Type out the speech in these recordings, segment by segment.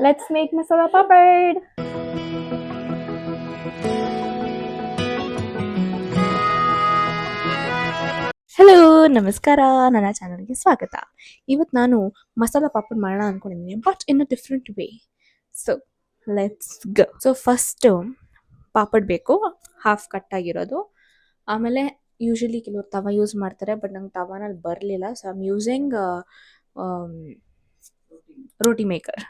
Let's make masala papad. Hello ನಮಸ್ಕಾರ, ನನ್ನ ಚಾನಲ್ಗೆ ಸ್ವಾಗತ. ಇವತ್ತು ನಾನು ಮಸಾಲ ಪಾಪಡ್ ಮಾಡೋಣ ಅಂದ್ಕೊಂಡಿದ್ದೀನಿ, but in a different way. So let's go. So first papad ಬೇಕು, ಹಾಫ್ ಕಟ್ ಆಗಿರೋದು. ಆಮೇಲೆ ಯೂಶಲಿ ಕೆಲವರು ತವ ಯೂಸ್ ಮಾಡ್ತಾರೆ, ಬಟ್ ನಂಗೆ ತವಾನಲ್ಲಿ ಬರಲಿಲ್ಲ, so I am using roti maker.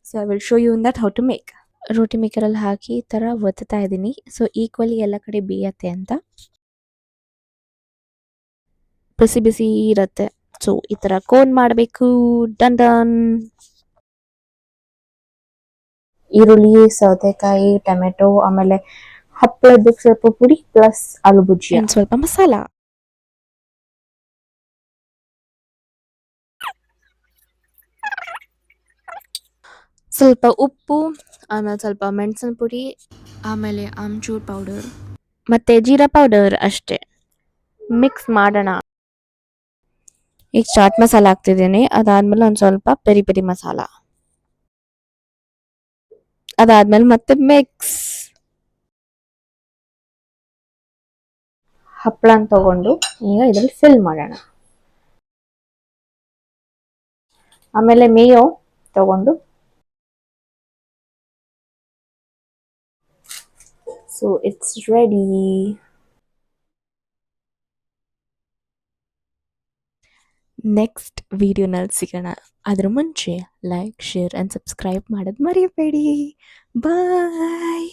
So I will show you in that how to make. ರೋಟಿ ಮೇಕರಲ್ಲಿ ಹಾಕಿ ಈ ಥರ ಒತ್ತಾ ಇದ್ದೀನಿ, ಸೊ ಈಕ್ವಲಿ ಎಲ್ಲ ಕಡೆ ಬೇಯತ್ತೆ ಅಂತ. ಬಿಸಿ ಬಿಸಿ ಇರತ್ತೆ, ಸೊ ಈ ಥರ ಕೋನ್ ಮಾಡಬೇಕು. Done done. ಈರುಳ್ಳಿ, ಸೌತೆಕಾಯಿ, ಟೊಮೆಟೊ, ಆಮೇಲೆ ಹಪ್ಪಳದ ಸ್ವಲ್ಪ ಪುಡಿ ಪ್ಲಸ್ ಆಲೂ ಭುಜಿಯಾ, ಸ್ವಲ್ಪ ಮಸಾಲ. ಸ್ವಲ್ಪ ಉಪ್ಪು, ಆಮೇಲೆ ಸ್ವಲ್ಪ ಮೆಣಸಿನ ಪುಡಿ, ಆಮೇಲೆ ಆಮ್ಚೂರ್ ಪೌಡರ್ ಮತ್ತೆ ಜೀರಾ ಪೌಡರ್, ಅಷ್ಟೇ. ಮಿಕ್ಸ್ ಮಾಡೋಣ. ಈಗ ಚಾಟ್ ಮಸಾಲ ಹಾಕ್ತಿದ್ದೀನಿ, ಅದಾದ್ಮೇಲೆ ಒಂದು ಸ್ವಲ್ಪ ಪೆರಿ ಪೆರಿ ಮಸಾಲ, ಅದಾದ್ಮೇಲೆ ಮತ್ತೆ ಮಿಕ್ಸ್. ಹಪ್ಪಳನ ತಗೊಂಡು ಈಗ ಇದ್ರಲ್ಲಿ ಫಿಲ್ ಮಾಡೋಣ. ಆಮೇಲೆ ಮೇಯೋ ತಗೊಂಡು, ಸೊ ಇಟ್ಸ್ ರೆಡಿ. ನೆಕ್ಸ್ಟ್ ವಿಡಿಯೋನಲ್ಲಿ ಸಿಗೋಣ. ಅದ್ರ ಮುಂಚೆ ಲೈಕ್, ಶೇರ್ ಆ್ಯಂಡ್ ಸಬ್ಸ್ಕ್ರೈಬ್ ಮಾಡೋದು ಮರಿಬೇಡಿ. ಬಾಯ್.